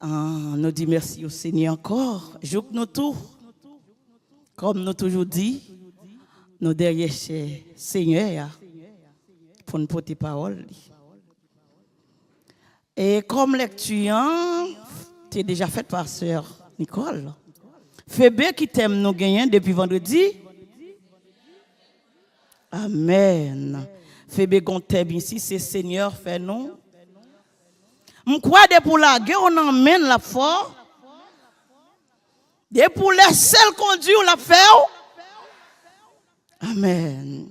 Nous disons merci au Seigneur encore. Joue nous tout. Comme nous toujours dit, nous derrière chez Seigneur pour nous porter parole. Et comme lecture, tu es déjà faite par sœur Nicole. Fébé qui t'aime nous gagner depuis vendredi. Amen. Fébé qu'on t'aime ici, c'est Seigneur fait nous. Je crois que pour la guerre, on emmène la foi. Et pour les seuls conduits, on l'a fait. Amen.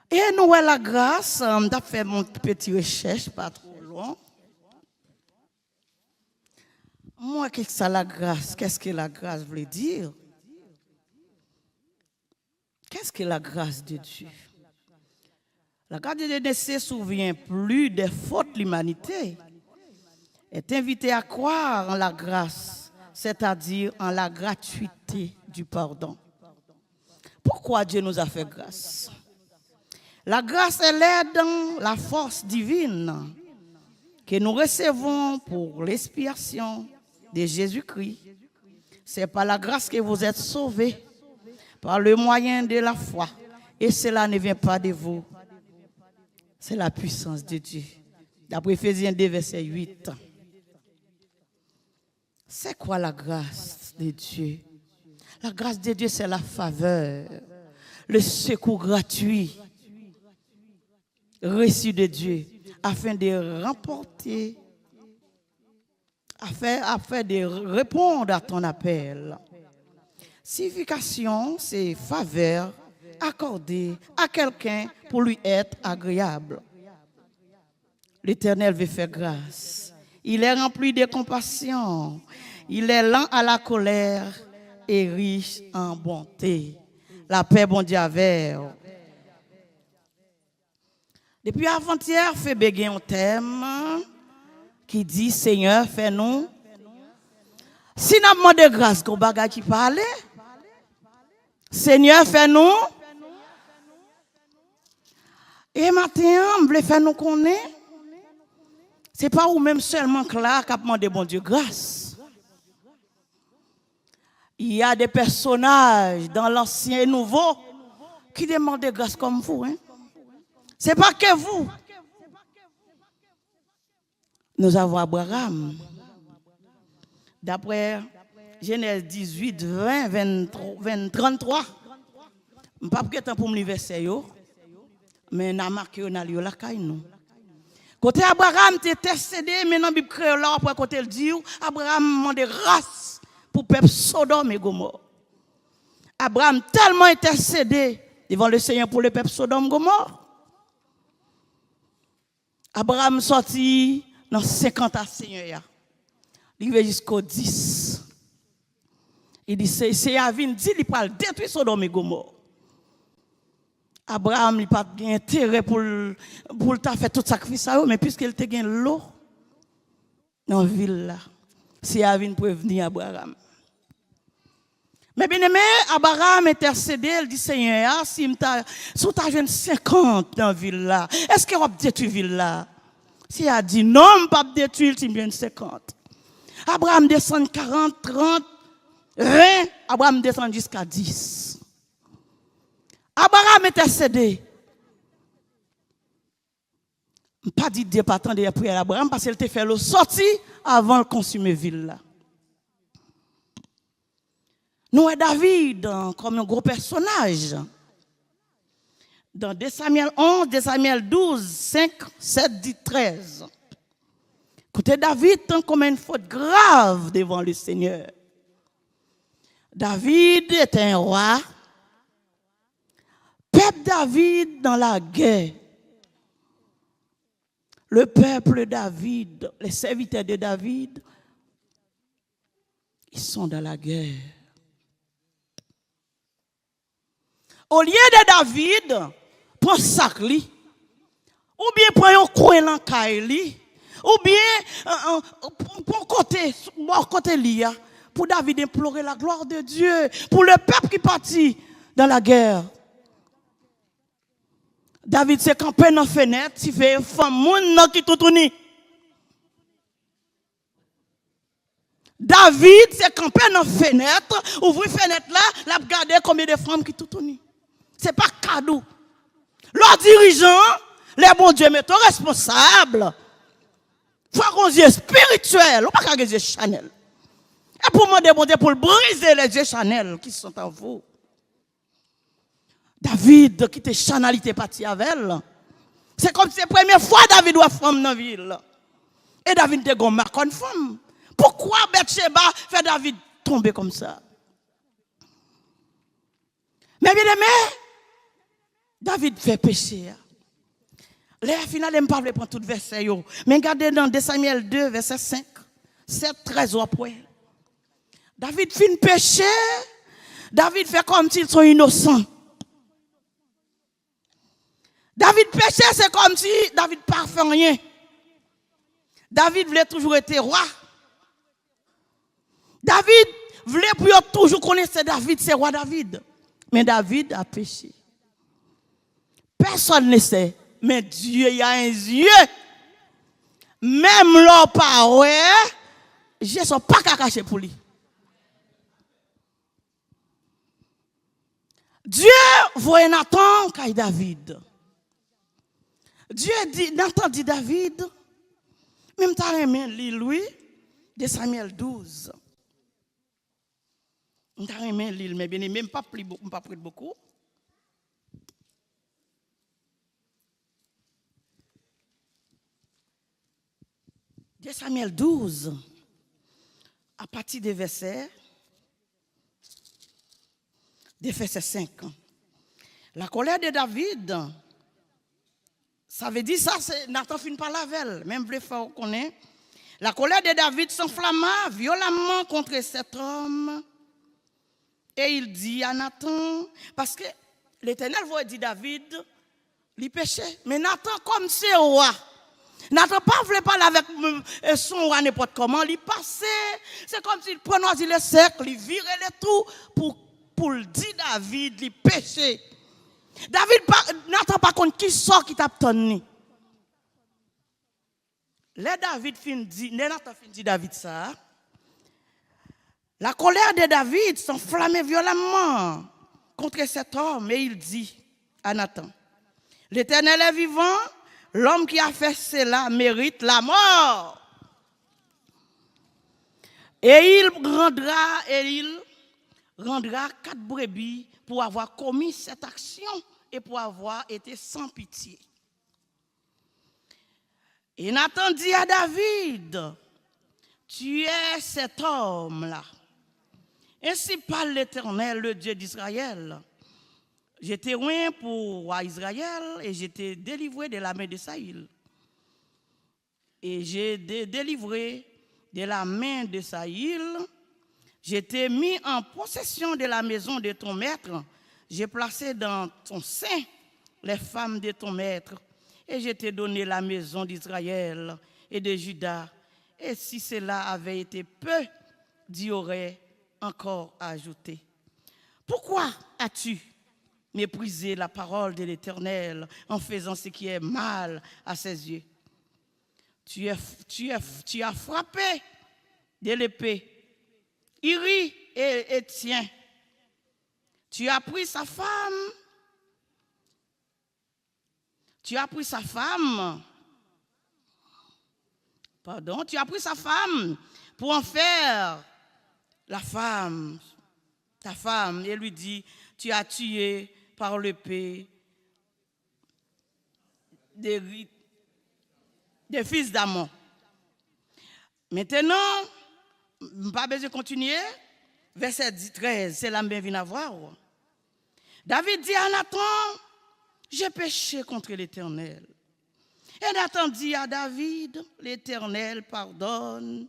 Et nous avons la grâce, on a fait mon petit recherche, pas trop long. Moi, qu'est-ce que ça la grâce? Qu'est-ce que la grâce veut dire? Qu'est-ce que la grâce de Dieu? La grâce de Dieu ne se souvient plus des fautes de l'humanité. Est invité à croire en la grâce, c'est-à-dire en la gratuité du pardon. Pourquoi Dieu nous a fait grâce? La grâce, elle est dans la force divine que nous recevons pour l'expiation de Jésus-Christ. C'est par la grâce que vous êtes sauvés, par le moyen de la foi. Et cela ne vient pas de vous. C'est la puissance de Dieu. D'après Éphésiens 2, verset 8. C'est quoi la grâce de Dieu? La grâce de Dieu, c'est la faveur, le secours gratuit reçu de Dieu afin de remporter, afin de répondre à ton appel. Signification, c'est faveur accordée à quelqu'un pour lui être agréable. L'Éternel veut faire grâce. Il est rempli de compassion. Il est lent à la colère et riche en bonté. La paix, bon Dieu, avec. Depuis avant-hier, fait béguer un thème qui dit Seigneur, fais-nous. Si nous avons demandé grâce, qu'on bagaille qui parle, Seigneur, fais-nous. Et maintenant, on veut faire nous connaître. Ce n'est pas ou même seulement que là qu'a demandé bon Dieu grâce. Il y a des personnages dans l'Ancien et Nouveau qui demandent grâce comme vous. Hein? Ce n'est pas que vous. Nous avons Abraham. D'après Genèse 18, 20, 23, 33. Je ne vais pas pour me verser, mais on a marqué on a lieu la caille nous. Côté Abraham était cédé, maintenant Bible créole là après côté le dit Abraham demande grâce pour peuple Sodome et Gomorrhe. Abraham tellement intercédé devant le Seigneur pour le peuple Sodome et Gomorrhe. Abraham sorti dans 50 ans Seigneur. Il va jusqu'au 10. Il dit c'est Avin dit il va détruire Sodome et Gomorrhe. Abraham n'a pas intérêt pour faire tout sacrifice, mais puisqu'il a gagné l'eau dans la ville là, c'est Avin pour venir Abraham. Mais bien aimé, Abraham intercédé, il dit Seigneur, si tu as 50 dans la ville là, est-ce qu'il va détruire la ville là? Si il a dit non, pas détruire, tu me 50. Abraham descend 40, 30, 20, Abraham descend jusqu'à 10. Abraham intercédé. Pas dit Dieu pas attendre après Abraham parce qu'il t'a fait le sorti avant de consumer la ville là. Nous avons David comme un gros personnage. Dans 2 Samuel 11, 2 Samuel 12, 5, 7, 10, 13. Écoutez, David tant comme une faute grave devant le Seigneur. David était un roi. Peuple David dans la guerre. Le peuple David, les serviteurs de David, ils sont dans la guerre. Au lieu de David, prend sac li, ou bien prend un coin dans caille ou bien pour côté li, pour David implorer la gloire de Dieu, pour le peuple qui partit dans la guerre. David s'est campé dans la fenêtre, il fait femme moun qui tout tourné. David s'est campé dans la fenêtre, ouvre la fenêtre là, l'a regardé combien de femmes qui tout tourné. C'est pas cadeau. Leurs dirigeants, les bons dieux mettent responsables. Faut qu'on yeux spirituel, on pas qu'à yeux Chanel. Et pour demander bon Dieu pour briser les yeux Chanel qui sont en vous. David qui était Chanel, il était parti avec elle. C'est comme si la première fois David doit femme dans la ville. Et David était gon marque une femme. Pourquoi Bathsheba fait David tomber comme ça? Mais bien aimé, David fait péché. Les final, je ne parle pas prendre tout verset. Mais regardez dans 2 Samuel 2, verset 5, 7, 13 après. David fait péché. David fait comme s'ils sont innocents. David péché, c'est comme si David ne fait rien. David voulait toujours être roi. David voulait pour toujours connaître David, c'est roi David. Mais David a péché. Personne ne sait. Mais Dieu, il y a un yeux. Même leur parole, je ne suis pas caché pour lui. Dieu voit Nathan qu'à David. Dieu dit, Nathan dit David, même t'as aimé lui, de Samuel 12. T'as aimé l'île, mais bien même pas pris beaucoup. De Samuel 12, à partir des versets 5. La colère de David, ça veut dire ça, c'est Nathan finit par la velle, même le fort qu'on est. La colère de David s'enflamma violemment contre cet homme. Et il dit à Nathan, parce que l'Éternel voit dit David, il péchait. Mais Nathan, comme c'est roi, Nathan pas voulait parler avec son roi n'importe comment, il passait, c'est comme s'il prenait le cercle, il virait le tout pour le dire David, il péchait. Nathan par contre, qui sort qui tape ton nez? Nathan fin dit David ça. La colère de David s'enflammait violemment contre cet homme et il dit à Nathan, l'Éternel est vivant, l'homme qui a fait cela mérite la mort. Et il rendra 4 brebis pour avoir commis cette action et pour avoir été sans pitié. Et Nathan dit à David, tu es cet homme-là. Ainsi parle l'Éternel, le Dieu d'Israël. J'étais loin pour Israël et j'étais délivré de la main de Saül. Et j'ai délivré de la main de Saül. J'étais mis en possession de la maison de ton maître. J'ai placé dans ton sein les femmes de ton maître. Et je t'ai donné la maison d'Israël et de Juda. Et si cela avait été peu, Dieu aurait encore ajouté. Pourquoi as-tu méprisé la parole de l'Éternel en faisant ce qui est mal à ses yeux? Tu as frappé de l'épée, Iri et tien. Tu as pris sa femme. Tu as pris sa femme. Pardon, tu as pris sa femme pour en faire la femme, ta femme, et lui dit, tu as tué par l'épée des fils d'Amon. Maintenant, pas besoin de continuer. Verset 13, c'est la même à voir. David dit à Nathan, j'ai péché contre l'Éternel. Et Nathan dit à David, l'Éternel pardonne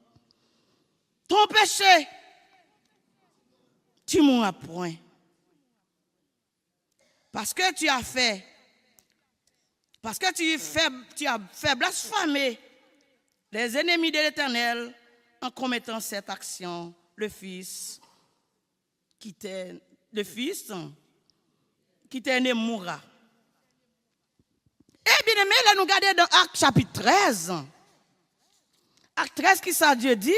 ton péché. Tu m'en as point. Parce que tu as fait blasphémer les ennemis de l'Éternel en commettant cette action, le fils qui t'est né mourra. Eh bien aimé, là nous regardons dans Acte chapitre 13. Acte 13, qui ça Dieu dit?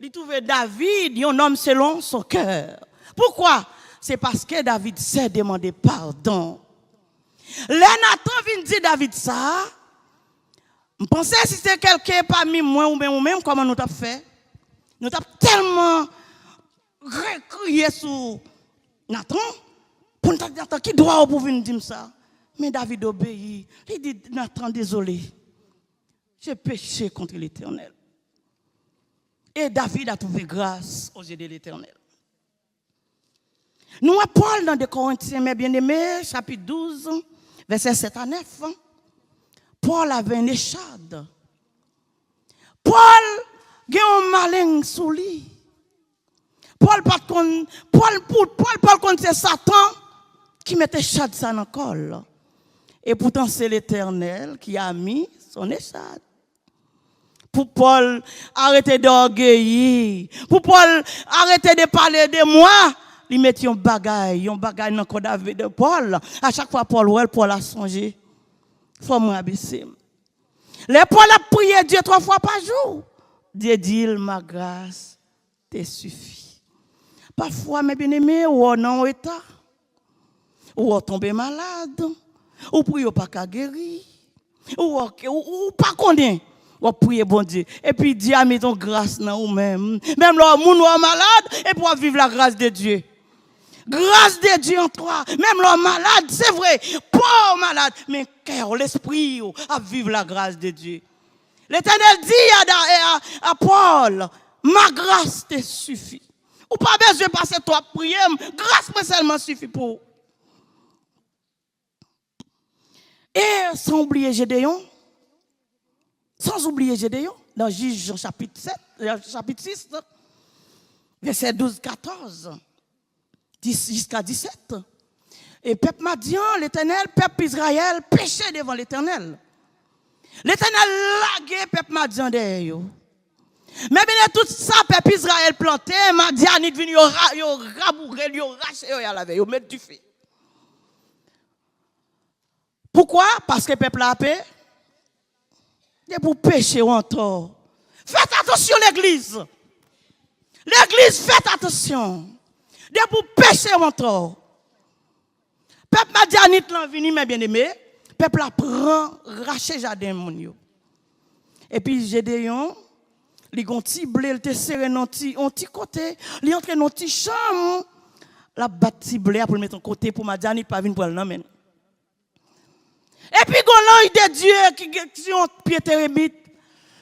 il trouve David, un homme selon son cœur. Pourquoi? C'est parce que David s'est demandé pardon. Les Nathan vient dire David ça. Je pensais si c'était quelqu'un parmi moi ou même, comment nous t'avons fait? Nous t'avons tellement crié sur Nathan, pour nous dire qui doit pour venir dire ça. Mais David obéit. Il dit, Nathan, désolé, j'ai péché contre l'Éternel. Et David a trouvé grâce aux yeux de l'Éternel. Nous, Paul, dans 2 Corinthiens, mes bien-aimés, chapitre 12, verset 7 à 9, Paul avait un échade. Paul a un malin sous lui. Paul c'est Satan qui mettait échade ça dans le col. Et pourtant, c'est l'Éternel qui a mis son échade. Pour Paul, arrêtez d'orgueillir. Pour Paul, arrêtez de parler de moi. Il met un bagaille dans le corps de Paul. À chaque fois, Paul a songé. Faut moi abaisser. Les Paul a prié Dieu 3 fois par jour. Dieu dit, ma grâce te suffit. Parfois, mes bien-aimés, ou on est en état, ou on tombe malade, ou priez pas qu'à guérir, ou pas connaît. Ou prier bon Dieu. Et puis Dieu a mis ton grâce dans vous-même. Même là, moun ou malade, et pour vivre la grâce de Dieu. Grâce de Dieu en toi. Même l'homme malade, c'est vrai. Pas malade, mais cœur, l'esprit, à vivre la grâce de Dieu. L'Éternel dit à Paul, ma grâce te suffit. Ou pas besoin de passer toi prier, grâce me seulement suffit pour. Et sans oublier Gédéon, dans Juge chapitre 6, verset 12-14. Jusqu'à 17. Et peuple Madian, l'Éternel, peuple Israël, péchait devant l'Éternel. L'Éternel laguait peuple Madian derrière. Mais bien tout ça, peuple Israël planté, Madian est venu, il rabouré, il raché, il lavé, il met du feu. Pourquoi? Parce que le peuple a paix. C'est pour pécher en tort. Faites attention l'église. L'église, faites attention. De pour pécher mon tort. Peuple Madianite l'en vini, mes bien-aimés. Peuple apprend, racher jardin mon yo. Et puis Gédéon, li gon ti blé, il te serré non ti côté, li entre non ti chambre, la bâti blé pour le mettre en côté pour Madianite pas venir pour le nommer. Et puis gon l'ange de Dieu qui ont pied térémite.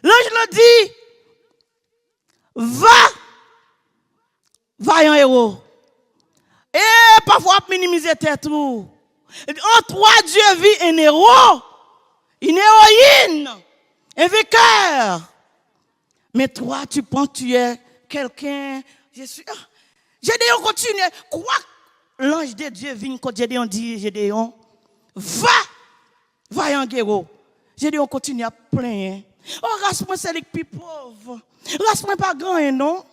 L'ange le dit, va un héros. Et parfois, minimiser tête tout. En toi, Dieu vit un héros, une héroïne, un vainqueur. Mais toi, tu penses que tu es quelqu'un. Gédéon continue. Quoi? L'ange de Dieu vient quand Gédéon dit, Gédéon, va un héros. Gédéon continue à plaindre. Oh, race-moi, c'est les plus pauvres. Race-moi pas grand, non?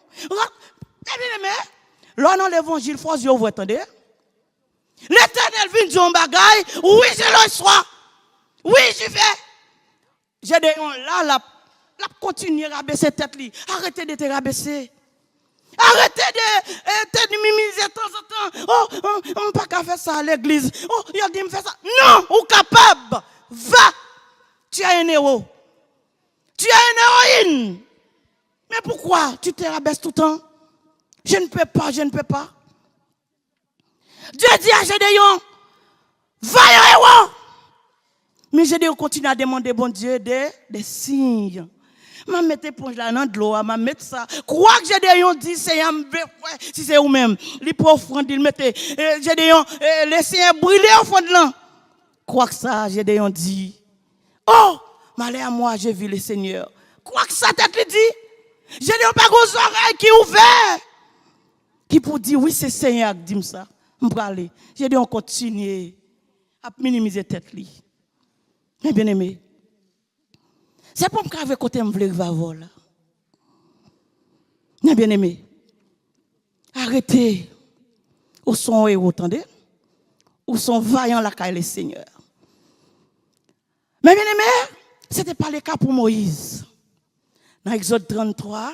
Là, dans l'évangile, il faut que vous attendez. L'Éternel vient dire un bagaille. Oui, je le sois. Oui, je vais. J'ai des là, continuer à rabaisser tête. Arrêtez de te rabaisser. Arrêtez de te mimiser de temps en temps. Oh, on ne peut pas faire ça à l'église. Oh, il a dit me faire ça. Non, ou capable. Va. Tu es un héros. Tu es une héroïne. Mais pourquoi tu te rabaisses tout le temps? Je ne peux pas. Dieu dit à Gédéon, va un héros. Mais Gédéon continue à demander, bon Dieu, des signes. Je vais mettre éponge là dans de l'eau, je vais mettre ça. Quoi que Gédéon dit, c'est un si c'est vous-même. Les pauvres, il mettait Gédéon, laissez un brûler au fond de l'an. Quoi que ça, Gédéon dit, oh, malheur à moi, j'ai vu le Seigneur. Quoi que ça, tête lui dit, Gédéon pas aux oreilles qui ouvertes. Qui pour dire, oui, c'est Seigneur qui dit ça. Je vais aller. Gédéon continue à minimiser tête lui. Mais bien aimé, c'est pour me craver côté me vle va mais bien aimé, arrêtez. Où sont héros, attendez? Où sont vaillants la caille les seigneurs? Mais bien aimé, c'était pas le cas pour Moïse. Dans Exode 33,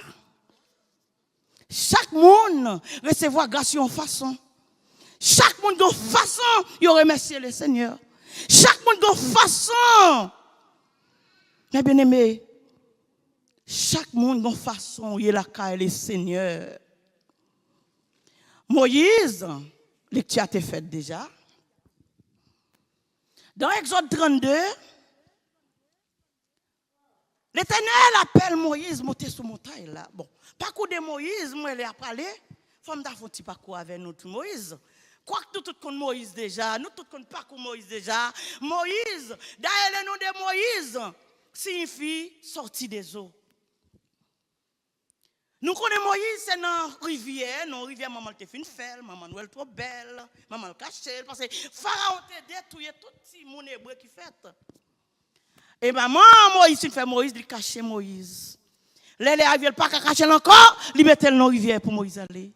Chaque monde recevoir grâce en façon. Chaque monde de façon, il remercie le Seigneur. Chaque monde de façon. Mais bien aimé, chaque monde de façon, il est là car le Seigneur. Moïse, lecture a été faite déjà. Dans Exode 32, l'Éternel appelle Moïse monter sur montagne là. Bon, parcours de Moïse, moi, il est à parler. Femme d'affaires, petit parcours avec nous, Moïse. Quoi que nous tout connaissons Moïse déjà, nous tout connaissons parcours Moïse déjà. Moïse, d'ailleurs le nom de Moïse signifie sortie des eaux. Nous connaissons Moïse, c'est dans la rivière, maman te fait une felle, maman elle trop belle, maman le caché, parce que Pharaon te détruit tout petit monde hébreu qui fait. Et maman Moïse, il fait Moïse, il cache Moïse. Les rivières pas cacher encore, il mettait dans la rivière pour Moïse aller.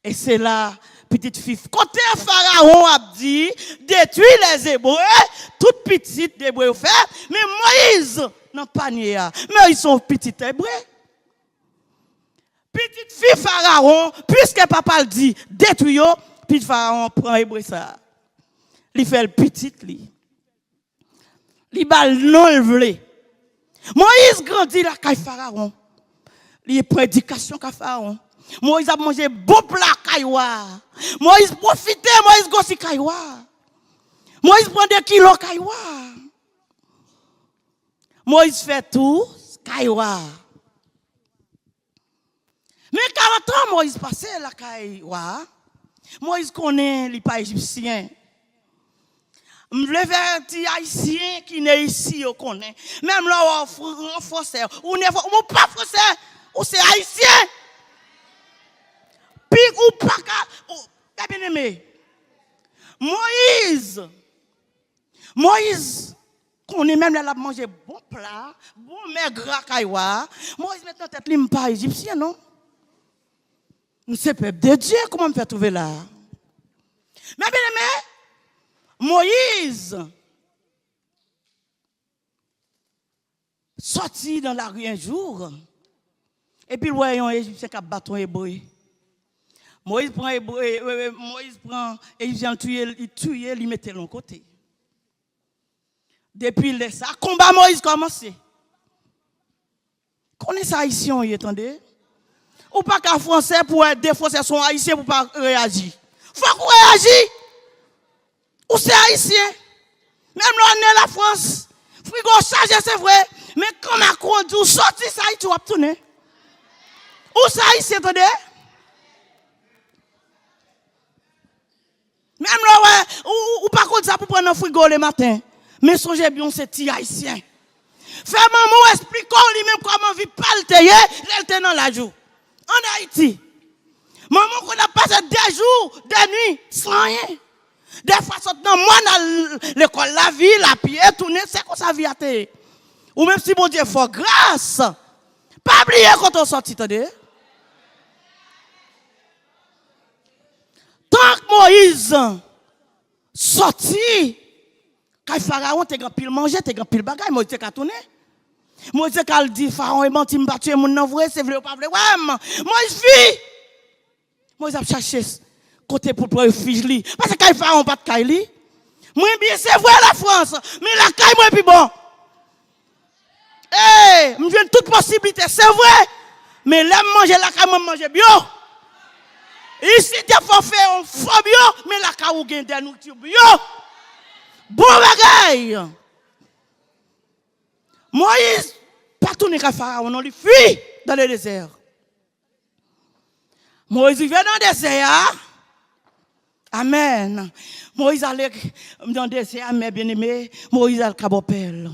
Et c'est là, petite fille, côté Pharaon a dit, détruit les Hébreux, toutes petites Hébreux fait, mais Moïse n'a pas nié. Mais ils sont petits Hébreux. Petite fille Pharaon, puisque papa le dit, détruit, puis Pharaon prend Hébreu ça. Il fait le petit, il va non le vle. Moïse grandit la caille Pharaon. Il prend éducation qu'à Pharaon. Moïse a mangé bon plat cailloua. Moïse profite, Moïse gossi cailloua. Moïse prend des kilos cailloua. Moïse fait tout cailloua. Mais 40 ans Moïse passé la cailloua. Moïse connaît les pas égyptiens. Le petit haïtien qui n'est ici, on connaît. Même là, on français, ou pas français, ou c'est haïtien. Puis ou pas bien aimé. Moïse, qu'on est même là, manger bon plat, bon maigre à cailloua. Moïse maintenant tête lui pas égyptien non. C'est peuple de Dieu, comment me faire trouver là? Mais bien aimé, Moïse sorti dans la rue un jour, et puis voyons un Égyptien qui a battu un Hébreu. Moïse prend Égyptien, il tue, il mettait de l'autre côté. Depuis ça, combat Moïse commencé. Connaissez ça ici, on y attendez? Ou pas qu'un Français pour être des Français sont haïtiens pour pas réagir. Faut qu'on réagisse. Ou c'est haïtien. Même là, on est la France. Frigo chargé, c'est vrai. Mais quand Macron dit, sorti ça, tu vas tourner. Ou c'est haïtien, attendez? Même là, ouais, ou pas contre ça pour prendre un frigo le matin. Mais songez bien, c'est petit haïtien. Fais maman explique lui-même comment vit pas le tailler, elle dans la joue. En Haïti. Maman qu'on a passé des jours, des nuits, sans rien. Des fois, moi, dans l'école, la vie, la pied, tourner, c'est comme ça, vie à te. Ou même si mon Dieu fait grâce, pas oublier quand on sortit, attendez. Tant que Moïse sorti, quand Pharaon te grand pile manger, te grand pile bagaille, Moïse te tourner. Moïse quand dit Pharaon est menti, m'a tué mon vrai, c'est vrai ou pas vrai. Ouais, Moïse fille. Moïse a cherché côté pour refuge li parce que quand Pharaon pas de caille moi bien c'est vrai la France, mais la caille moi plus bon. Eh, me vient toute possibilité, c'est vrai. Mais l'aime manger la caille moi manger bio. Ici des fois faire un faux bio, mais la caille ou gagne des nourriture bio. Bon bagaille. Moïse, pas tourner qu'à Pharaon, on lui fuit dans le désert. Moïse vient dans le désert. Amen. Moïse allait dans le désert, mais bien aimé, Moïse a le cabopel.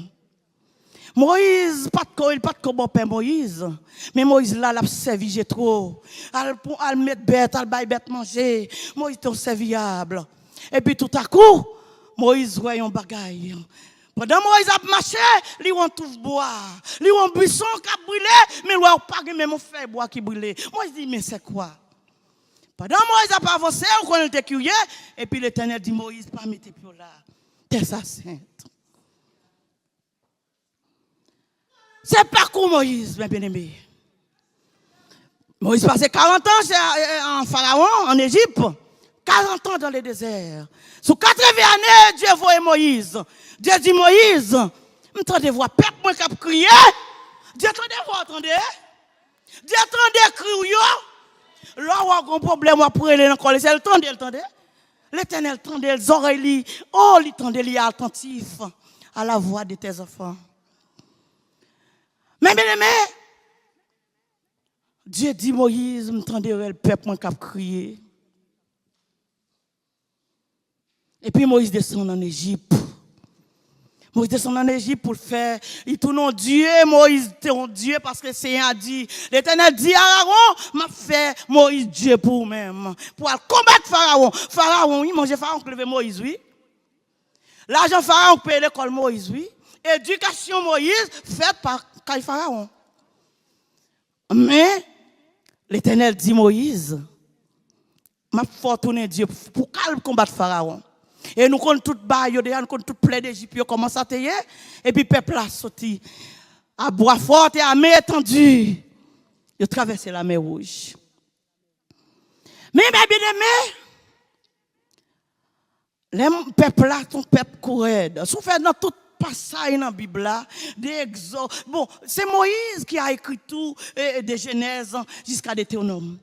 Moïse, pas de cabopel, Moïse. Mais Moïse là, l'a servi trop. Elle met bête, elle baille bête manger. Moïse est serviable. Et puis tout à coup, Moïse voit un bagaille. Pendant Moïse a marché, il y a un tout bois, il y a un buisson qui a brûlé, mais il n'y a pas même un fer bois qui brûle. Moïse dit, mais c'est quoi? Pendant Moïse a pas avancé, on connaît le curieux, et puis l'Éternel dit, Moïse, pas mettre pied là. T'es ça sainte. C'est pas comme Moïse, bien aimé. Moïse passait 40 ans en Pharaon, en Égypte. 40 ans dans le désert. Sous 80 années, Dieu voit Moïse. Dieu dit Moïse, m'entendez voir, peuple moi qui a crié. Dieu attendez vous, attendez. Dieu attendez crier. Là où a un problème, on pourrait aller encore. C'est le temps de l'Éternel tendait les oreilles. Oh, il tendait, il est attentif à la voix de tes enfants. Mais bien aimé, Dieu dit Moïse, m'entendez le peuple moi qui a crié. Et puis Moïse descend en Égypte. Moïse descend en Égypte pour faire. Il tourne en Dieu. Moïse était en Dieu parce que le Seigneur a dit. L'Éternel dit à Aaron, m'a fait Moïse Dieu pour vous-même. Pour combattre Pharaon. Pharaon, oui, manger Pharaon qui levait Moïse, oui. L'argent Pharaon paye l'école Moïse, oui. Éducation Moïse faite par Pharaon. Mais l'Éternel dit Moïse, m'a fait tourner Dieu pour combattre Pharaon. Et nous connaissons tout bas, nous connaissons tout plein d'Égypte, comment à tailler. Et puis le peuple a sorti à bois fort et à main étendue. Ils ont traversé la mer Rouge. Mais bien aimé, les peuples là sont peuple courage. Si vous faites dans tout passage dans la Bible là, des exodes. Bon, c'est Moïse qui a écrit tout, de Genèse jusqu'à Deutéronome.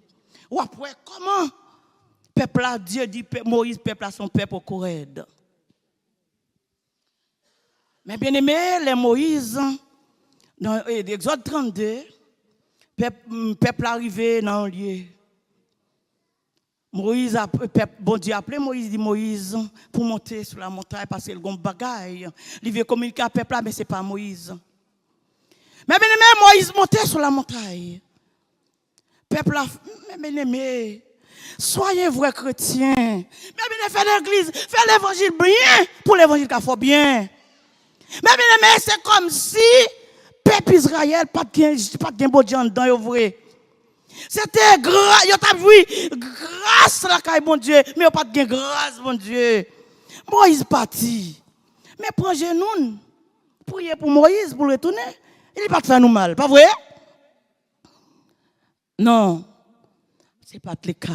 Ou après, comment? Peuple là, Dieu dit, Moïse, peuple là, son peuple au courage. Mais bien aimé, les Moïse, dans l'Exode 32, peuple arrivé dans un lieu. Moïse, bon Dieu a appelé Moïse, dit Moïse, pour monter sur la montagne, parce qu'il y a un bagaille. Il veut communiquer avec le peuple là, mais ce n'est pas Moïse. Mais bien aimé, Moïse montait sur la montagne. Peuple là, mais bien aimé, soyez vrais chrétiens. Mais bien faites l'église, faites l'évangile bien pour l'évangile qu'il faut bien. Mais bien aimé, c'est comme si peuple Israël pas de bon Dieu dedans, vrai. C'était grâce, il a vu grâce la caille bon Dieu, mais il pas de grâce bon Dieu. Moïse parti. Mais prenez genoux, priez pour Moïse pour retourner. Il pas faire nous mal, pas vrai? Non. C'est pas le cas.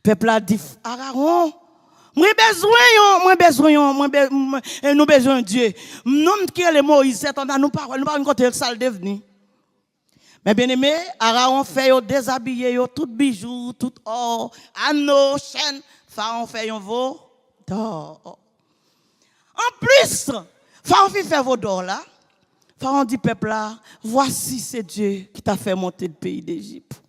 Peuple a dit Aaron, nous besoin de Dieu. Nous qui est Moïse, c'est on nous pas une côté salle devenir. Mais bien aimé, Aaron fait déshabiller tout bijoux, tout or, anneaux, chaînes, Pharaon fait un veau d'or. En plus, Pharaon fait vos d'or là. Pharaon dit peuple là, voici c'est Dieu qui t'a fait monter le pays d'Égypte.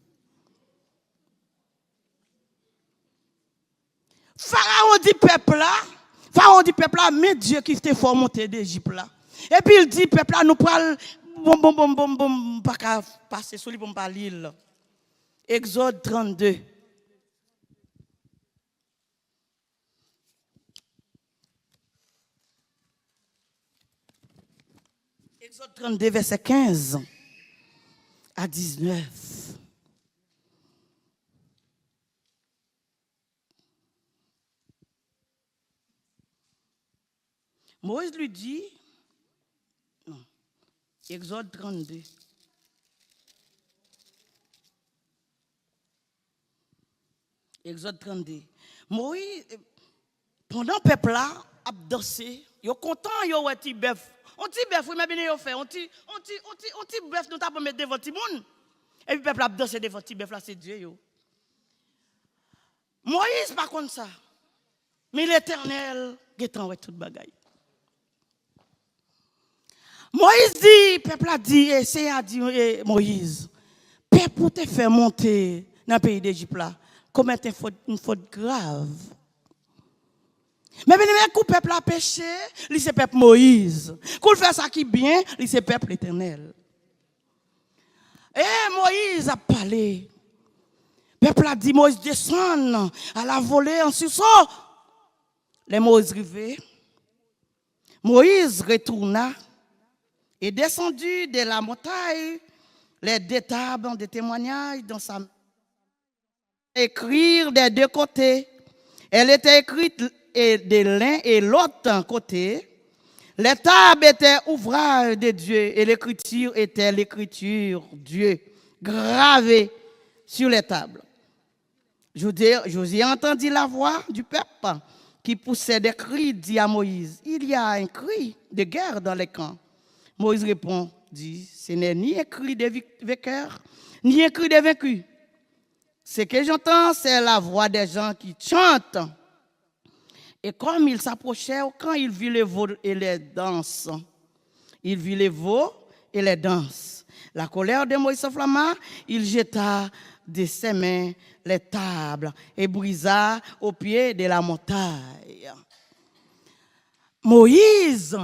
Pharaon dit peuple là, mais Dieu qui t'a fait monter d'Égypte là. Et puis il dit peuple là, nous prenons pas qu'à passer sur lui pour pas lire. Exode 32. Exode 32, verset 15 à 19. Moïse lui dit, non, Exode 32. Exode 32. Moïse, pendant le peuple là, a dansé, il est content, il y a un petit bœuf. On petit bœuf, oui, mais bien il fait. On petit bœuf, nous t'avons mis devant tout le monde. Et puis le peuple a dansé devant le petit bœuf là, c'est Dieu. Yo. Moïse, pas comme ça. Mais l'Éternel, il est en tout bagaille. Moïse dit, peuple a dit, c'est à dire Moïse, peuple pour te faire monter dans le pays d'Égypte là, commet une faute grave. Mais bien, quand le peuple a péché, c'est le peuple Moïse. Quand il fait ça qui est bien, c'est le peuple éternel. Et Moïse a parlé. Le peuple a dit, Moïse descend à la volée en sursaut. Les Moïse arrivés. Moïse retourna et descendu de la montagne, les deux tables de témoignage dans sa main. Écrire des deux côtés. Elle était écrite de l'un et l'autre côté. Les tables étaient ouvrage de Dieu et l'écriture était l'écriture Dieu, gravée sur les tables. Josué entendit la voix du peuple qui poussait des cris, dit à Moïse, il y a un cri de guerre dans les camps. Moïse répond, dit, ce n'est ni un cri des vainqueurs, ni un cri des vaincus. Ce que j'entends, c'est la voix des gens qui chantent. Et comme il s'approchait au camp, il vit les veaux et les danses. Il vit les veaux et les danses. La colère de Moïse s'enflamma, il jeta de ses mains les tables et brisa au pied de la montagne. Moïse,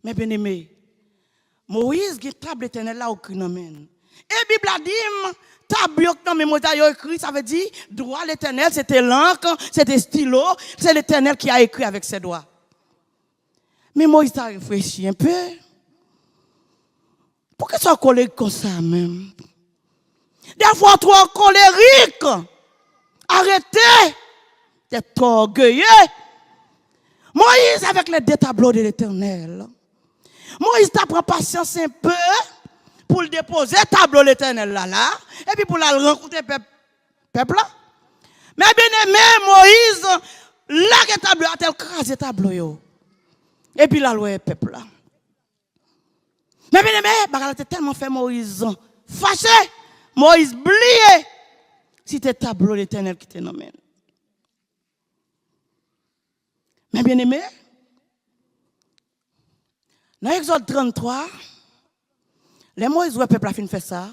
mes bien-aimés, Moïse qui table éternelle là au crinomen. Et Bible a dit, table dans mes Moïse a écrit, ça veut dire, droit l'éternel, c'était l'encre, c'était stylo, c'est l'éternel qui a écrit avec ses doigts. Mais Moïse a réfléchi un peu. Pourquoi ça colérique comme ça même? Des fois trop colérique. Arrêtez d'être orgueilleux. Moïse avec les deux tableaux de l'éternel. Moïse t'apprend patience un peu pour le déposer tableau de l'éternel là et puis pour la rencontrer peuple là. Mais bien aimé Moïse là que tableau a tel crasé tableau yo. Et puis la loi peuple là. Mais bien aimé, bagarre tellement fait Moïse fâché, Moïse blié. Si tes tableaux l'éternel qui te nomme. Mais bien aimé, dans Exode 33, les Moïse le peuple a fini de faire ça.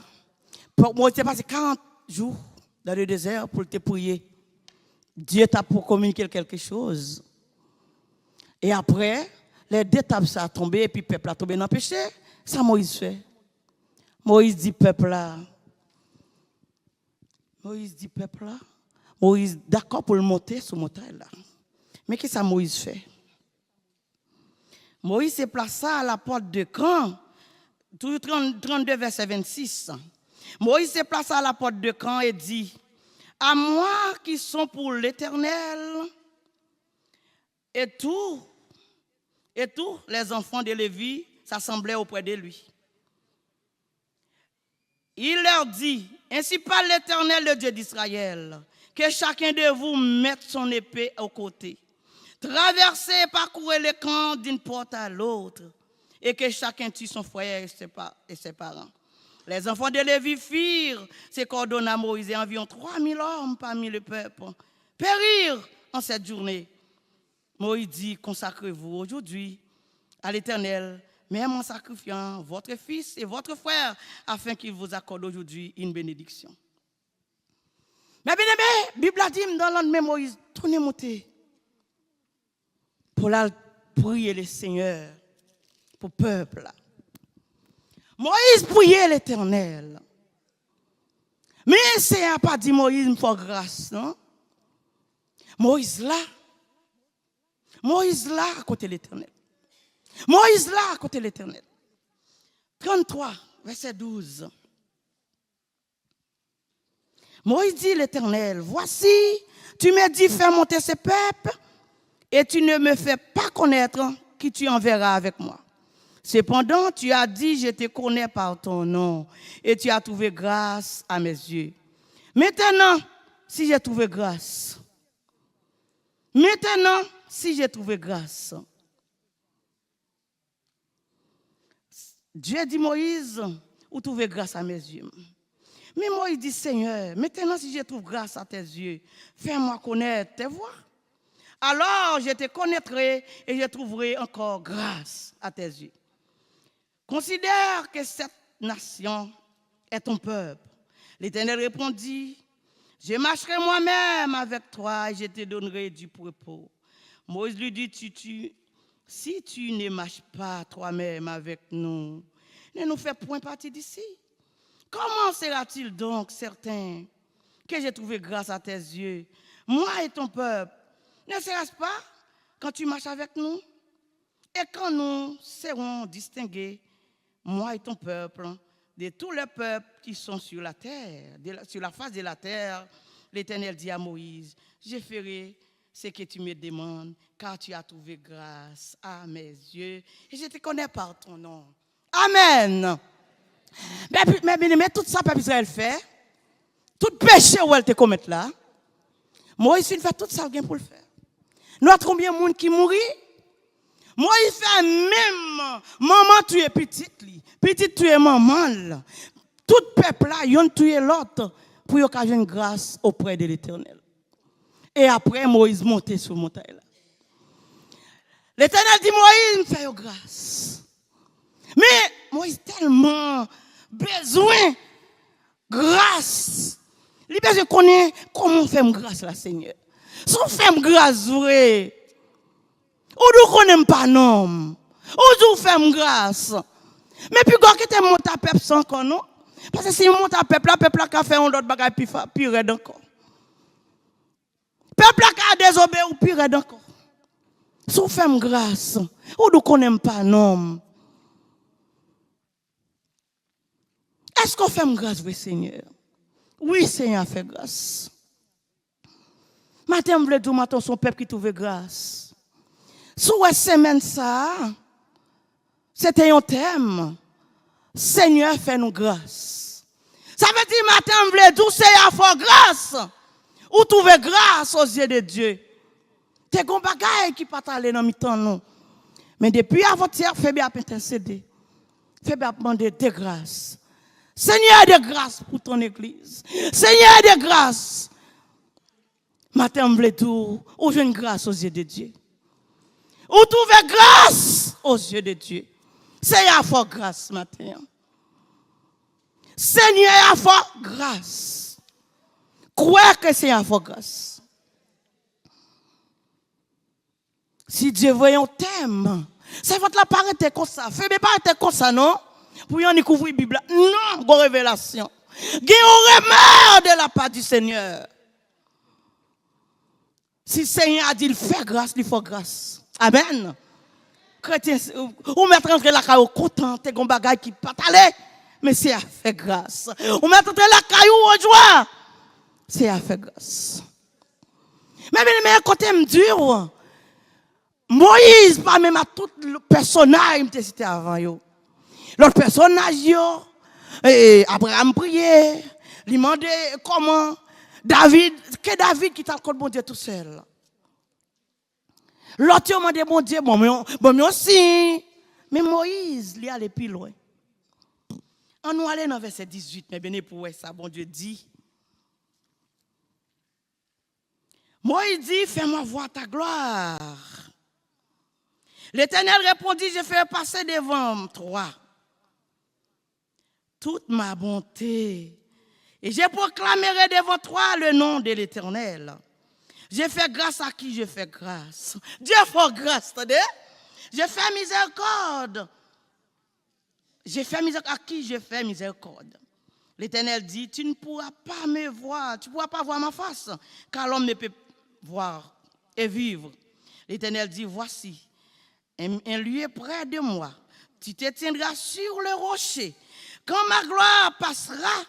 Moïse a passé 40 jours dans le désert pour te prier. Dieu t'a pour communiquer quelque chose. Et après, les deux tables ça a tombé et puis le peuple a tombé dans le péché. Ça Moïse fait. Moïse dit peuple là. Moïse dit peuple là. Moïse d'accord pour le monter sur montagne là. Mais qu'est-ce que Moïse fait? Moïse s'est placé à la porte de camp. 32 verset 26. Moïse s'est placé à la porte de camp et dit, à moi qui sont pour l'Éternel et tous les enfants de Lévi s'assemblaient auprès de lui. Il leur dit, ainsi parle l'Éternel, le Dieu d'Israël, que chacun de vous mette son épée au côté, traversez et parcourez le camp d'une porte à l'autre, et que chacun tue son frère et ses parents. Les enfants de Lévi firent ces coordonnées à Moïse et environ 3000 hommes parmi le peuple périrent en cette journée. Moïse dit, consacrez-vous aujourd'hui à l'Éternel, même en sacrifiant votre fils et votre frère, afin qu'il vous accorde aujourd'hui une bénédiction. Mais bien aimé, la Bible a dit dans l'année Moïse, tournez monter pour la prier le Seigneur, pour le peuple. Moïse priait l'Éternel. Mais le Seigneur n'a pas dit Moïse, il me faut grâce, non? Moïse là à côté de l'Éternel. Moïse là à côté de l'Éternel. 33, verset 12. Moïse dit l'Éternel, voici, tu me dis fais monter ce peuple et tu ne me fais pas connaître qui tu enverras avec moi. Cependant, tu as dit, je te connais par ton nom et tu as trouvé grâce à mes yeux. Maintenant, si j'ai trouvé grâce, Dieu dit Moïse, ou trouver grâce à mes yeux. Mais Moïse dit, Seigneur, maintenant si je trouve grâce à tes yeux, fais-moi connaître tes voies. Alors je te connaîtrai et je trouverai encore grâce à tes yeux. Considère que cette nation est ton peuple. L'Éternel répondit, je marcherai moi-même avec toi et je te donnerai du repos. Moïse lui dit, si tu ne marches pas toi-même avec nous, ne nous fais point partie d'ici. Comment sera-t-il donc certain que j'ai trouvé grâce à tes yeux, moi et ton peuple? Ne serait-ce pas quand tu marches avec nous? Et quand nous serons distingués, moi et ton peuple, de tous les peuples qui sont sur la terre, sur la face de la terre, l'Éternel dit à Moïse, je ferai ce que tu me demandes, car tu as trouvé grâce à mes yeux, et je te connais par ton nom. Amen. Mais tout ça, peuple Israël fait, Tout péché où elle te commet là, Moïse il fait tout ça pour le faire. Nous avons combien de monde qui mourit? Moïse fait même maman tuer petite li, petite tuer maman. Tout peuple là, yon tuer l'autre pour y avoir une grâce auprès de l'Éternel. Et après Moïse monte sur la montagne là. L'Éternel dit Moïse, me fait grâce. Mais Moïse tellement besoin grâce. Il a besoin de connaître comment on fait grâce là, Seigneur. Si on fait grâce vrai, ou nous connaissons pas non. Ou nous fait grâce. Mais puis quand tu montes à peuple sans qu'on non. Parce que si on monte à peuple, peuple a fait un autre bagage pire encore. Peuple a désobéi ou pire encore. Si on fait grâce, ou nous connaissons pas non. Est-ce qu'on fait grâce, oui, Seigneur? Oui, Seigneur, fait grâce. Matin, je voulais dire, matin, son peuple qui trouve grâce. Sous la semaine, ça, c'était un thème. Seigneur, fais-nous grâce. Ça veut dire, matin, je voulais dire, Seigneur, fais grâce. Ou trouver grâce aux yeux de Dieu. C'est un bagage qui pas aller dans mi-temps, non. Mais depuis avant-hier, fais bien intercéder. Fais bien demander de grâce. Seigneur de grâce pour ton église. Seigneur de grâce. Matin, je tout, ou j'ai une grâce aux yeux de Dieu. Ou trouver grâce aux yeux de Dieu. Seigneur, faut grâce matin. Seigneur, faut grâce. Croire que Seigneur, faut grâce. Si Dieu veut un thème, c'est votre la paraître comme ça. Faites pas être comme ça, non? Pour y découvrir la Bible. Non, bonne révélation. Il y a un remède de la part du Seigneur. Si le Seigneur a dit, il fait grâce, il faut grâce. Amen. Chrétien, ou mettre entre la caillou content, t'es un bagage qui pas aller, mais c'est à faire grâce. Ou mettre entre la caillou au joie, c'est à faire grâce. Mais côté me dur, Moïse, pas même à tout le personnage, il cité avant yo. L'autre personnage, Abraham priait, il demandait comment David qui t'a le bon Dieu tout seul. L'autre il demandait bon Dieu, mais aussi, mais Moïse, il allait plus loin. On nous allait dans verset 18, mais bien pour ça, bon Dieu dit. Moïse dit, fais-moi voir ta gloire. L'Éternel répondit, je fais passer devant toi toute ma bonté. Et je proclamerai devant toi le nom de l'Éternel. Je fais grâce à qui je fais grâce. Dieu fait grâce, attendez. Je fais miséricorde. Je fais miséricorde à qui je fais miséricorde. L'Éternel dit, tu ne pourras pas me voir, tu ne pourras pas voir ma face, car l'homme ne peut voir et vivre. L'Éternel dit, voici, un lieu près de moi. Tu te tiendras sur le rocher. Quand ma gloire passera,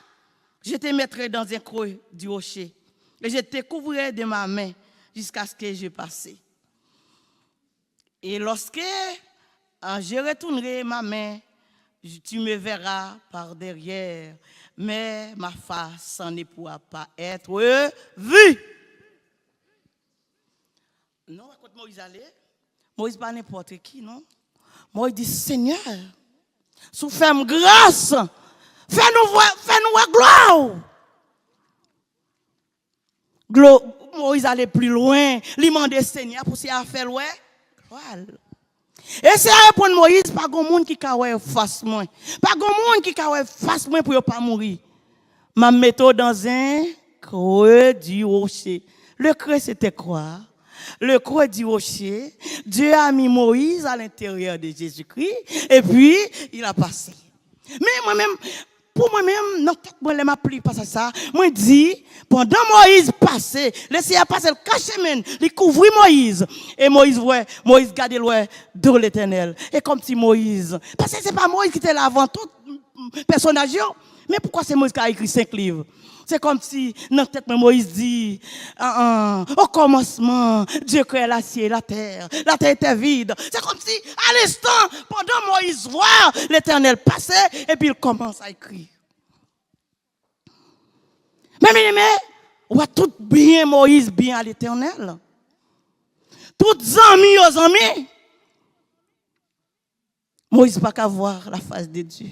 je te mettrai dans un creux du rocher. Et je te couvrirai de ma main jusqu'à ce que je passe. Et lorsque je retournerai ma main, tu me verras par derrière, mais ma face ne pourra pas être vue. Non, quand Moïse allait, Moïse pas n'importe qui, non? Moïse dit, Seigneur, sous fais-moi grâce, fais-nous gloire. Moïse allait plus loin, il demandait Seigneur pour s'y faire loin. Et c'est à répondre Moïse, pas de monde qui a face moi. Pas de monde qui a face moi pour ne pas mourir. Ma méthode dans un creux du rocher. Le creux c'était quoi? Le creux du rocher. Dieu a mis Moïse à l'intérieur de Jésus-Christ et puis il a passé. Mais moi-même, pour moi-même, non, moi, je m'applique pas ça. Moi, dis, pendant Moïse passait, le Seigneur passait le cachemire, il couvrit Moïse. Et Moïse gardait loin de l'Éternel. Et comme si Moïse, parce que c'est pas Moïse qui était là avant tout personnage, mais pourquoi c'est Moïse qui a écrit 5 livres? C'est comme si, dans tête Moïse dit, au commencement, Dieu créa la ciel et la terre était vide. C'est comme si, à l'instant, pendant Moïse voit l'Éternel passer, et puis il commence à écrire. Mais Mais, on tout bien Moïse, bien à l'Éternel. Toutes amis aux amis. Moïse pas qu'à voir la face de Dieu.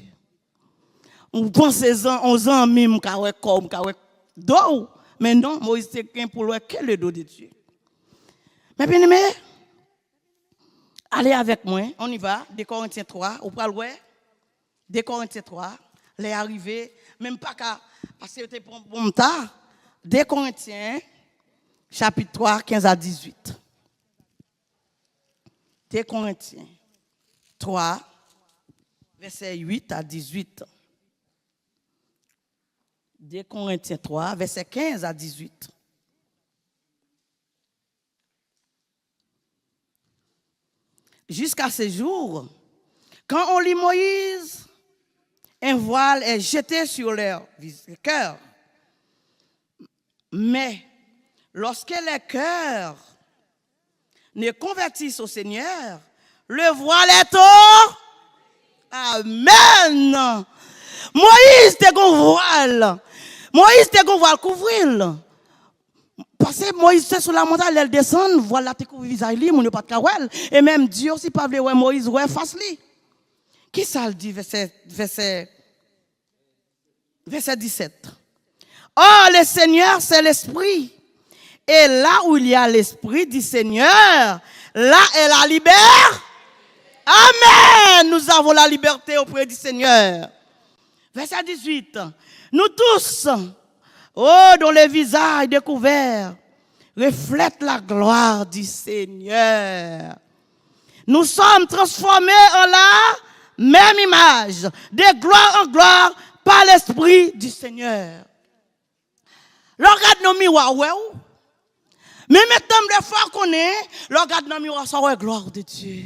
On pense aux amis, comme, dos. Mais non, Moïse c'est qu'un pour le que le dos de Dieu. Mais bien aimé, allez avec moi, on y va, 2 Corinthiens 3, ou pas le 2 Corinthiens 3, les arrivés, même pas qu'à, parce que c'était pour bon temps, 2 Corinthiens, chapitre 3, 15 à 18. 2 Corinthiens 3, verset 8 à 18. 2 Corinthiens 3, verset 15 à 18. Jusqu'à ce jour, quand on lit Moïse, un voile est jeté sur leur cœur. Mais lorsque les cœurs ne convertissent au Seigneur, le voile est au... Amen. Moïse te voile. Moïse te voile couvrir. Parce que Moïse c'est sur la montagne, elle descend, voilà te couvrir visage li, mon pas de kawel. Et même Dieu aussi pas veut Moïse ouais face li. Qui ça le dit verset 17. Oh, le Seigneur, c'est l'Esprit. Et là où il y a l'Esprit du Seigneur, là est la liberté. Amen. Nous avons la liberté auprès du Seigneur. Verset 18. Nous tous, oh, dont les visages découverts reflètent la gloire du Seigneur. Nous sommes transformés en la même image, de gloire en gloire, par l'Esprit du Seigneur. Regarde nos miroirs, ouais. Mais maintenant, des fois qu'on est, regarde nos miroirs, ça ouais, gloire de Dieu.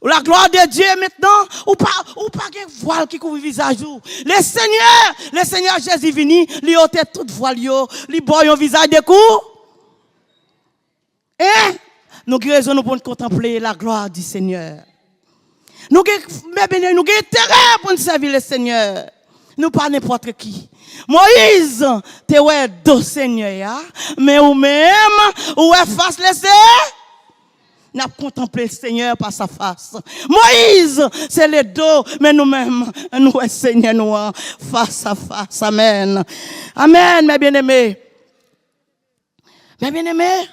La gloire de Dieu maintenant, ou pas qu'un voile qui couvre le visage. Le Seigneur Jésus venu, il ôte toute voile, il boit un visage de cou. Hein? Nous avons raison pour contempler la gloire du Seigneur. Nous avons intérêt pour servir le Seigneur. Nous pas n'importe qui. Moïse, tu es dos Seigneur, mais ou même, ou est face laissé. N'a contemplé le Seigneur par sa face. Moïse, c'est le dos, mais nous-mêmes, nous est Seigneur, nous, face à face. Amen. Amen, mes bien-aimés. Mes bien-aimés,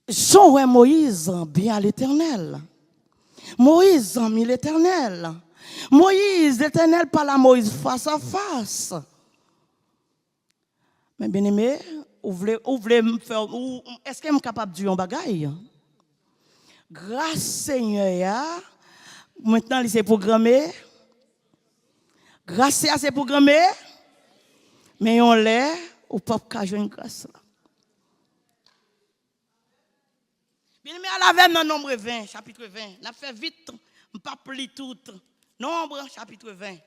Jean Moïse, bien à l'Éternel. Moïse, mis l'Éternel. Moïse, l'Éternel parle à Moïse face à face. Mes bien-aimés, est-ce que je suis capable de dire un bagage? Grâce Seigneur, maintenant c'est programmé. Grâce à c'est programmé. Mais on l'est, ou pas qu'à jouer une grâce. Bien aimé, à la veille dans Nombre 20, chapitre 20. On a fait vite, on ne pas pli tout. Nombre, chapitre 20.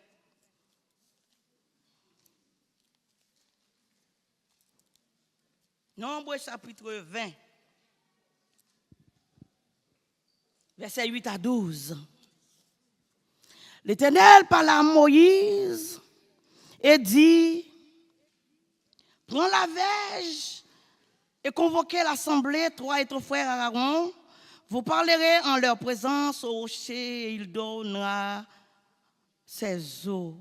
Nombre, chapitre 20. Verset 8 à 12. L'Éternel parla à Moïse et dit, prends la verge et convoquez l'assemblée, toi et ton frère Aaron. Vous parlerez en leur présence au rocher et il donnera ses eaux.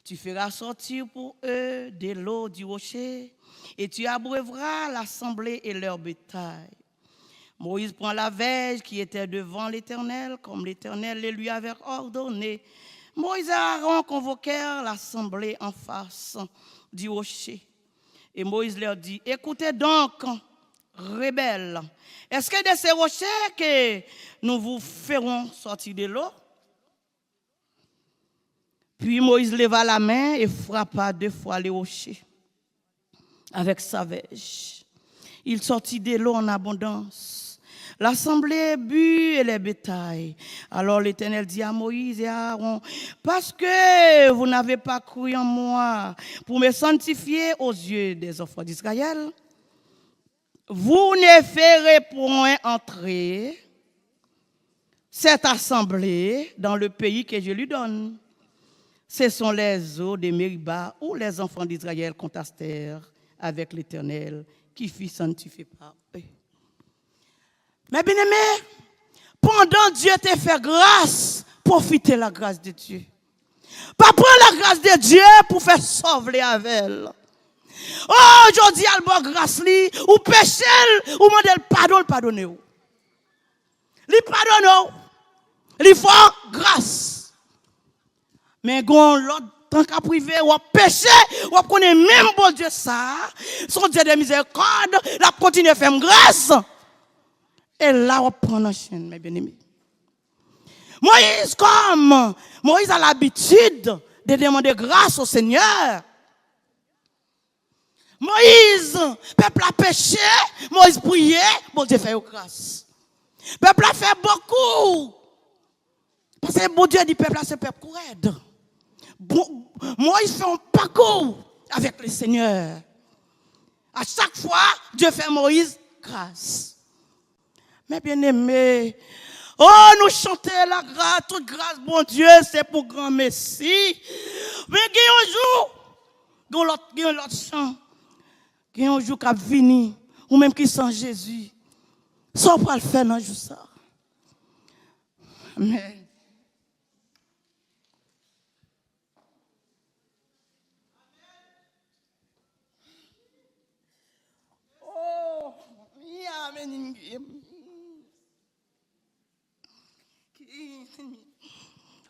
Tu feras sortir pour eux de l'eau du rocher et tu abreuveras l'assemblée et leur bétail. Moïse prend la verge qui était devant l'Éternel, comme l'Éternel le lui avait ordonné. Moïse et Aaron convoquèrent l'assemblée en face du rocher. Et Moïse leur dit, écoutez donc, rebelles, est-ce que de ces rochers que nous vous ferons sortir de l'eau? Puis Moïse leva la main et frappa 2 fois les rochers avec sa verge. Il sortit de l'eau en abondance. L'assemblée but et les bétails. Alors l'Éternel dit à Moïse et à Aaron, parce que vous n'avez pas cru en moi pour me sanctifier aux yeux des enfants d'Israël, vous ne ferez point entrer cette assemblée dans le pays que je lui donne. Ce sont les eaux de Mériba où les enfants d'Israël contestèrent avec l'Éternel qui fit sanctifier par eux. Mais bien aimé, pendant Dieu t'a fait grâce, profitez la grâce de Dieu. Pas prendre la grâce de Dieu pour faire sauver avec elle. Oh, aujourd'hui, elle a grâce, ou péché, ou demande pardon, pardonnez vous. Li pardonne, li faut grâce. Mais quand l'autre, tant qu'à privé, ou péché, ou connaît même bon Dieu ça, son Dieu de miséricorde, la continue à faire grâce. Et là, on prend la chaîne, mes bien-aimés. Moïse a l'habitude de demander grâce au Seigneur. Moïse, peuple a péché, Moïse priait, bon Dieu fait grâce. Peuple a fait beaucoup. Parce que bon Dieu dit peuple a ce peuple courage. Moïse fait un parcours avec le Seigneur. À chaque fois, Dieu fait Moïse grâce. Mais bien aimé, oh, nous chantons la grâce, toute grâce, bon Dieu, c'est pour grand Messie. Mais il y a un jour, il y a l'autre chant, il y a un jour qui a venu, ou même qui sent Jésus. Ça, on va le faire dans le jour ça. Amen. Oh, amen.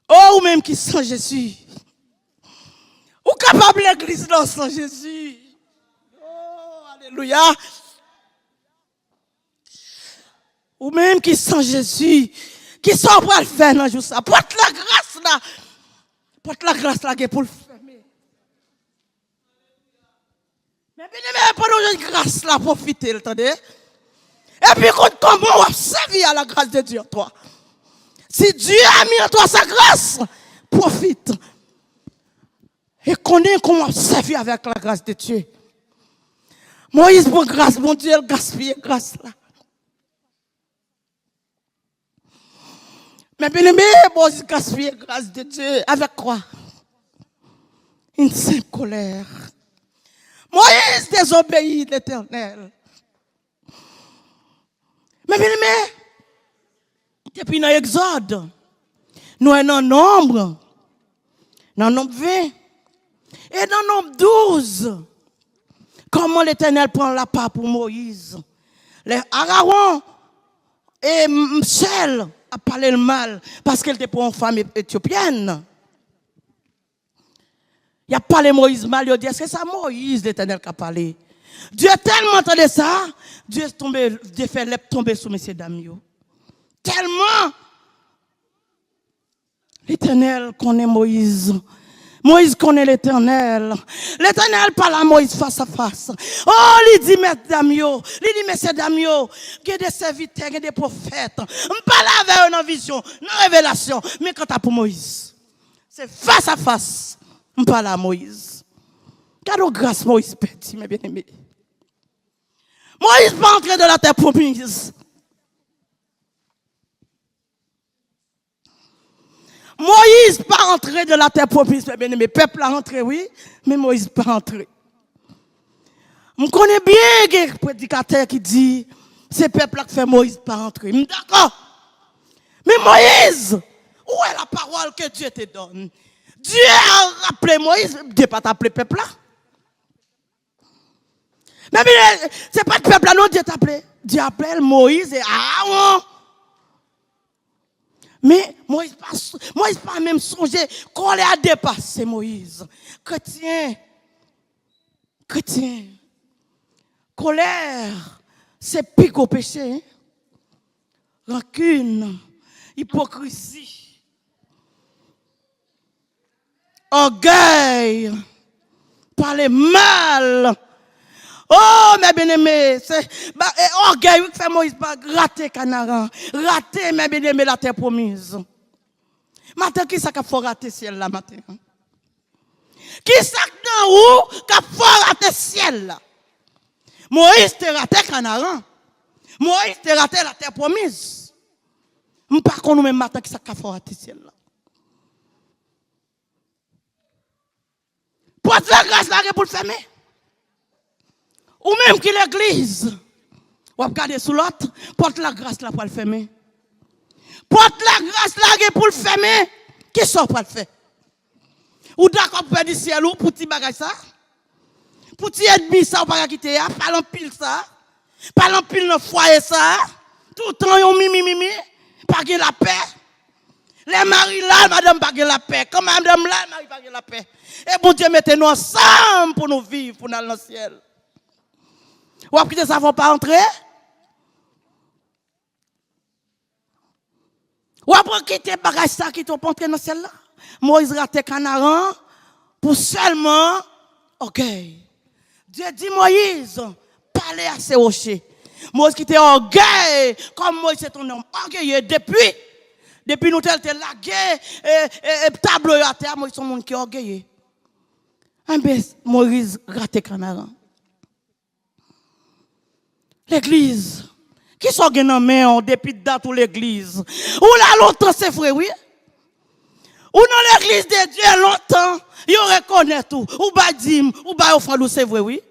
Oh, ou même qui sent Jésus. Ou capable l'église dans sans Jésus. Oh, alléluia. Ou même qui sent Jésus. Qui sont pour le faire dans le jour ça. Porte la grâce là. Porte la grâce là pour le faire. Mais bien aimé, pendant une grâce là, profitez, attendez. Et puis comment on va servir à la grâce de Dieu, toi. Si Dieu a mis en toi sa grâce, profite. Et connais comment servir avec la grâce de Dieu. Moïse, pour grâce, mon Dieu, il gaspille grâce là. Mais bien aimé, Moïse gaspille grâce de Dieu. Avec quoi? Une simple colère. Moïse désobéit l'Éternel. Mais bien aimé, depuis dans l'Exode, nous sommes dans nombre 20 et dans nombre 12. Comment l'Éternel prend la part pour Moïse? Les Aaron et Michel a parlé le mal parce qu'elle était pour une femme éthiopienne. Il a parlé Moïse mal, il a dit, est-ce que c'est Moïse l'Éternel qui a parlé? Dieu a tellement entendu ça, Dieu fait l'ép tomber sur messieurs dames. Tellement l'Éternel connaît Moïse. Moïse connaît l'Éternel. L'Éternel parle à Moïse face à face. Oh, il dit, mesdames, il dit, messieurs dames, il y a des serviteurs, il y a des prophètes. On parle avec eux en vision, en révélation. Mais quand tu as pour Moïse, c'est face à face. On parle à Moïse. Quelle grâce Moïse petit, mes bien-aimés. Moïse pas entré dans la terre promise. Moïse pas entré dans la terre promise, mes bien-aimés. Peuple a entré, oui, mais Moïse pas entré. Je connais bien un prédicateur qui dit, c'est peuple qui fait Moïse pas entrer. D'accord. Mais Moïse, où est la parole que Dieu te donne? Dieu a rappelé Moïse, Dieu pas t'appeler peuple là. Mais c'est pas le peuple là, non, Dieu t'a appelé. Dieu appelle Moïse et Aaron. Mais Moïse pas même songé qu'on a dépassé Moïse. Chrétien, colère, c'est pique au péché. Hein? Rancune, hypocrisie, orgueil, parler mal. Oh, mes bien-aimés, c'est orgueil qui fait Moïse pas rater Canaran, rater, mes bien-aimés, la terre promise. Matin, qui ça qui faut rater ciel là, matin? Qui ça qui faut rater ciel là? Moïse te raté Canaran. Moïse te raté la terre promise. Par contre, nous même matin, qui ça qui faut rater ciel là? Porte la grâce là pour le fermer. Ou même qui l'église. Ou regarder sous l'autre, porte la grâce là pour le fermer. Porte la grâce là pour le fermer. Qui sont pas le faire? Ou d'accord pour dire ciel ou pour petit bagage ça? Pour petit ennemi ça ou pas quitter, pas l'empile ça. Pas l'empile dans foyer ça. Tout le temps yon mimi, pas la paix. Les maris là, madame pas la paix. Comme madame là, mari pas la paix. Et bon Dieu mettez-nous ensemble pour nous vivre, pour nous aller dans le ciel. Ou après ça ne va pas entrer? Ou après quitter bagage ça qui t'ont pas entré dans le ciel là? Moïse rate canaran pour seulement, ok. Dieu dit Moïse, parlez à ces rochers. Moïse qui était orgueil, comme Moïse c'est ton homme orgueilleux depuis nous tel lagué et tableau à terre, Moïse son monde qui est orgueilleux. Moïse rate canaran. L'église, qui sont dans main depuis dans l'église. Ou là longtemps c'est vrai, oui. Ou dans l'église de Dieu longtemps, ils reconnaissent tout. Ou ba dim, ou ba offrande, c'est vrai, oui.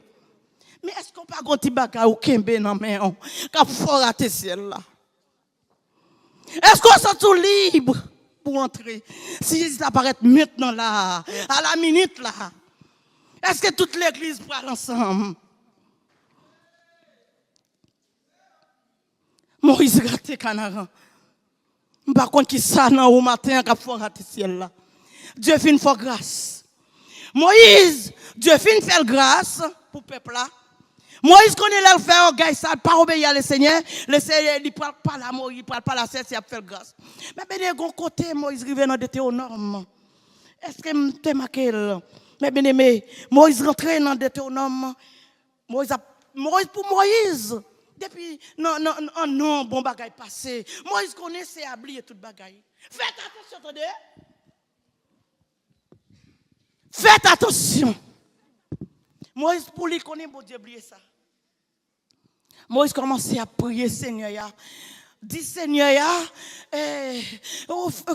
Mais est-ce qu'on pas un petit bagage ou kembe dans main qu'a fort rater ciel là? Est-ce qu'on sent tout libre pour entrer? Si Jésus apparaît maintenant là, à la minute là, est-ce que toute l'église parle ensemble? Moïse raté canaran. Par contre, qui ça nan au matin qu'a fort raté ciel là. Dieu fait une fois grâce. Moïse, Dieu fait une faire grâce pour le peuple là. Moïse connaît leur faire orgueil ça, pas obéir à le Seigneur. Le Seigneur il parle pas la Moïse, il parle pas la cesse, il a fait grâce. Mais bien de côté Moïse rive dans Deutéronome. Est-ce que m'te marqué là? Mais bien aimé, Moïse rentre dans Deutéronome. Moïse pour Moïse. Depuis non bon bagaille passé. Moïse connaît c'est oublier toute bagaille. Faites attention, attendez. Faites attention. Moïse pour lui connaît bon Dieu oublier ça. Moïse commençait à prier Seigneur. Dis Seigneur,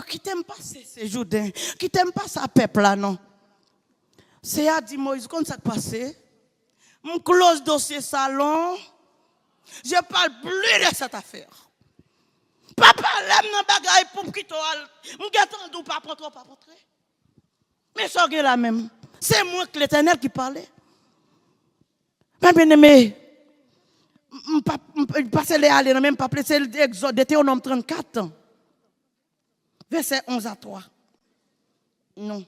qui t'aime pas ces Jourdains, qui t'aime pas ça peuple là non. C'est à dit Moïse quand ça passé. Mon close dossier salon. Je ne parle plus de cette affaire. Papa l'aime dans bagaille pour me quitter. Je ne pas prendre pas rentrer. Mais ça est la même. C'est moi que l'Éternel qui parlait. Mais bien aimé, je passe les aller dans même pas c'est l'Exode Deutéronome 34. Verset 11 à 3. Non.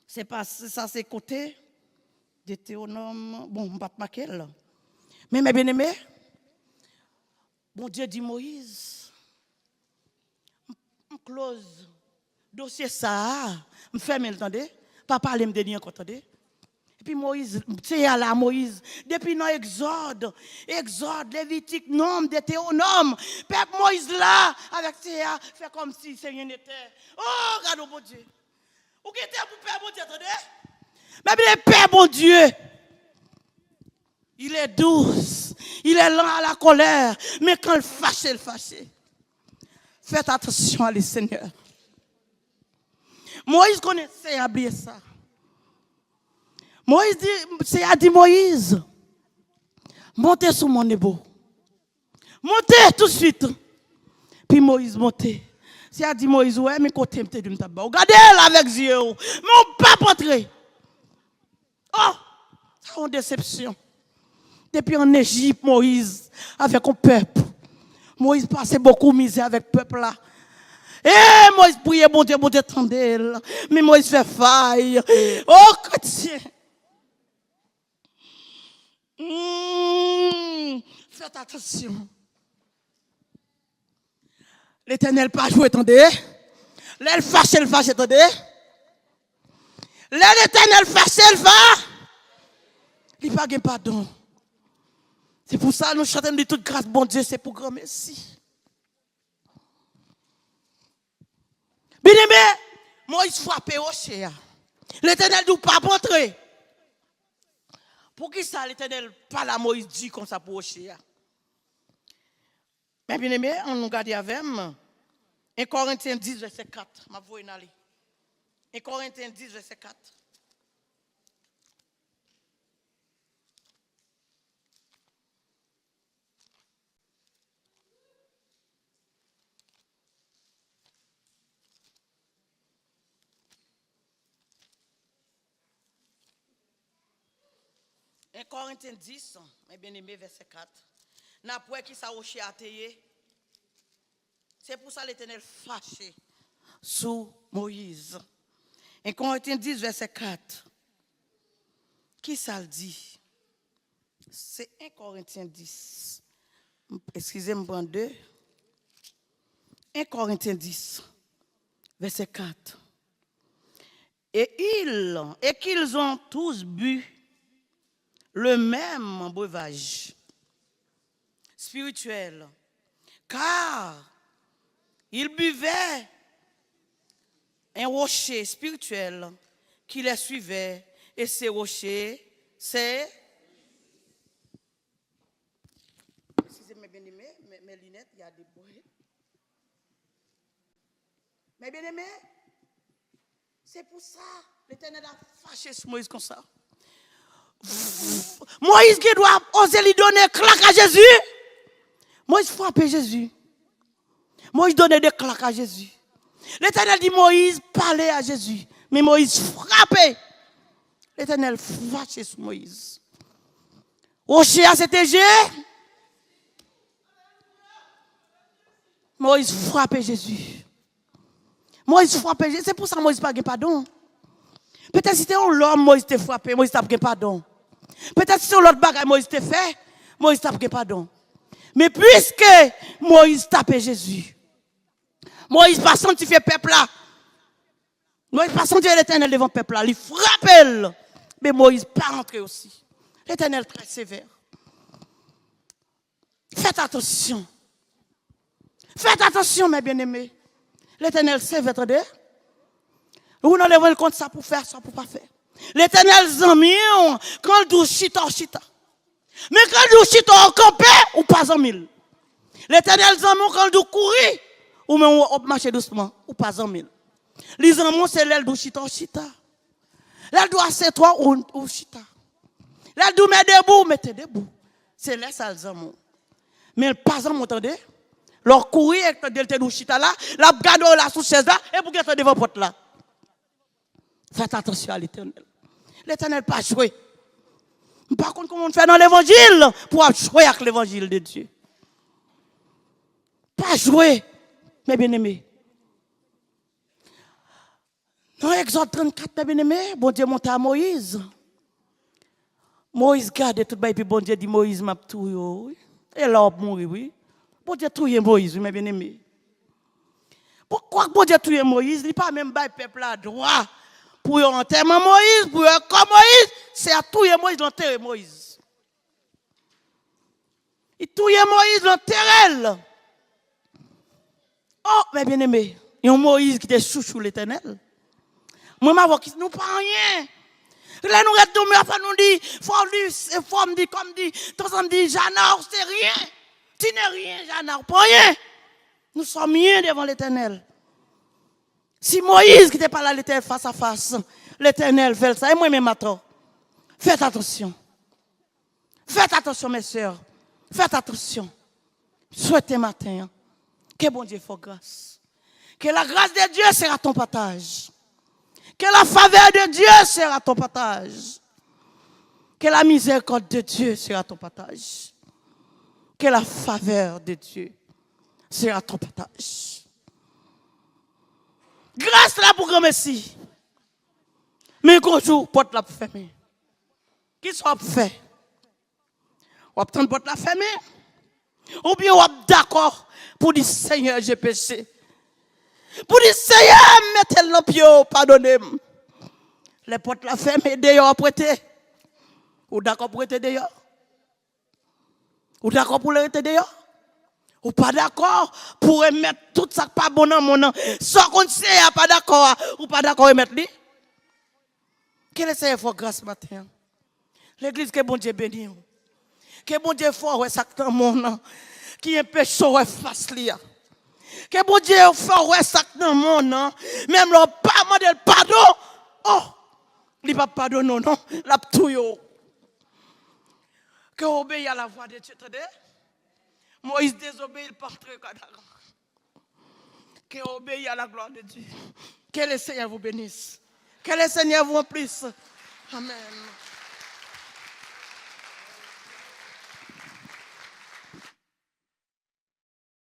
C'est pas ça, c'est côté Deutéronome. Bon, je ne vais pas marquer là. Mais mes bien-aimés, bon Dieu dit Moïse, je close dossier ça, je ferme le temps, pas parler me dire encore, attendez. Et puis Moïse, c'est là Moïse, depuis dans Exode, Lévitique, Nombre, Deutéronome, peuple Moïse là, avec Théa, fait comme si c'est rien n'était. Oh, regarde mon Dieu. Ou qui était pour Père bon Dieu, attendez. Mais bien, Père bon Dieu. Il est douce, il est lent à la colère, mais quand il fâche, il fâche. Faites attention à les Seigneur. Moïse connaissait à oublier ça. Moïse dit, c'est à dire Moïse, montez sur mon ébo. Montez tout de suite. Puis Moïse montez. C'est à dire Moïse, ouais, mais côté me dit regardez là avec yeux, mais on pas rentrer. Oh, c'est une déception. Depuis en Égypte, Moïse, avec un peuple. Moïse passait beaucoup de misère avec le peuple là. Et Moïse priait, bon Dieu, attendez. Mais Moïse fait faille. Oh, chrétien. Faites attention. L'Éternel pas joué, attendez. L'Éternel fâche, attendez. L'Éternel fâche, il n'a pas de pardon. C'est pour ça que nous chantons de toute grâce, bon Dieu, c'est pour grand merci. Bien aimé, Moïse frappé au chien. L'Éternel ne doit pas rentrer. Pour qui ça, l'Éternel parle à Moïse dit comme ça pour au chien? Mais bien aimé, on nous regarde avec 1 Corinthiens 10, verset 4. Ma voix est allée. 1 Corinthiens 10, verset 4. 1 Corinthiens 10, mes bien-aimés, verset 4. N'a pas qui ça rocher à terre. C'est pour ça l'Éternel fâché sous Moïse. 1 Corinthiens 10, verset 4. Qui ça le dit? C'est 1 Corinthiens 10. Excusez-moi, prendre 2. 1 Corinthiens 10, verset 4. Et qu'ils ont tous bu le même breuvage spirituel, car ils buvaient un rocher spirituel qui les suivait, et ces rochers, c'est... Excusez-moi, bien-aimés, mes lunettes, il y a des bruits. Mes bien-aimés, c'est pour ça l'Éternel a fâché sur Moïse comme ça. Moïse qui doit oser lui donner claque à Jésus. Moïse frappait Jésus. Moïse donnait des claques à Jésus. L'Éternel dit Moïse parlait à Jésus. Mais Moïse frappait. L'Éternel fâché sur Moïse. Rocher à CTG. Moïse frappait Jésus. Moïse frappait Jésus. C'est pour ça que Moïse n'a pas de pardon. Peut-être si c'était l'homme, Moïse t'a frappé, Moïse n'a pas de pardon. Peut-être si c'est l'autre bagaille, Moïse t'a fait, Moïse n'a pas de pardon. Mais puisque Moïse tapait Jésus, Moïse pas sanctifié peuple là. Moïse pas sanctifié l'Éternel devant peuple là. Il frappait. Mais Moïse pas rentré aussi. L'Éternel très sévère. Faites attention. Faites attention, mes bien-aimés. L'Éternel sévère, attendez. Vous n'avez pas compte ça pour faire, ça pour pas faire. L'Éternel zami, quand il dit chita, chita. Mais quand il dit chita, on campe ou pas en mille. L'Éternel zami, quand il dit courir, ou même on marche doucement, ou pas en mille. Les amis, c'est l'aile du chita, chita. L'aile doit c'est toi ou chita. L'aile doit mettre debout, mettez debout. C'est l'aile ça les amis. Mais pas en m'entendez? Leur courir avec le delta du chita là, la garde là sous chaise là, et pour qu'elle devant porte là. Faites attention à l'Éternel. L'Éternel pas jouer. Par contre, comment on fait dans l'évangile pour jouer avec l'évangile de Dieu. Pas jouer, mes bien-aimés. Dans Exode 34, mes bien-aimés, bon Dieu monte à Moïse. Moïse garde tout le et puis bon Dieu dit Moïse m'a tout. Et là, on mourir, oui. Bon Dieu touye Moïse, mes bien-aimés. Pourquoi bon Dieu touye Moïse? Il n'est pas même le peuple à droit. Pour enterrer Moïse, pour comme Moïse, c'est à touyer Moïse, l'enterrer Moïse. Il touye Moïse, l'enterrer. Oh, mes bien-aimés, il y a un Moïse qui était chouchou l'Éternel. Moi, je ne nous pas rien. Là, nous restons, enfin, nous dit, faut me dire, comme dit, tout ça me dit, Janard, c'est rien. Tu n'es rien, Janard, pas rien. Nous sommes rien devant l'Éternel. Si Moïse qui n'était pas là, l'Éternel face à face, l'Éternel fait ça. Et moi-même, maintenant, faites attention. Faites attention, mes soeurs. Faites attention. Souhaitez matin que bon Dieu fasse grâce. Que la grâce de Dieu sera ton partage. Que la faveur de Dieu sera ton partage. Que la miséricorde de Dieu sera ton partage. Que la faveur de Dieu sera ton partage. Grâce là pour grand merci. Mais quand jour, porte la fermée. Qui soit fait? On va prendre porte la fermée. Ou bien on va d'accord pour dire Seigneur, j'ai péché. Pour dire Seigneur, mettez-le dans le pied, pardonnez-moi. Les portes la fermée, d'ailleurs, prêter. Ou d'accord pour être d'ailleurs? Ou d'accord pour être d'ailleurs? Ou pas d'accord pour mettre tout ça pas bon dans mon nom. Sans qu'on sait, pas d'accord. Ou pas d'accord mettre lui. Quel est ce fort grâce matin? L'église que bon Dieu bénit. Que bon Dieu fort ouais ça dans mon nom. Qui est péché ouais face li. Que bon Dieu fort ouais ça dans mon nom. Même le pas demander le pardon. Oh, il pas pardonner non, la tout yo. Que obéir à la voix de Dieu, attendez? Moïse désobéit, il part très cadavre. Que obéit à la gloire de Dieu. Que le Seigneur vous bénisse. Que le Seigneur vous remplisse. Amen.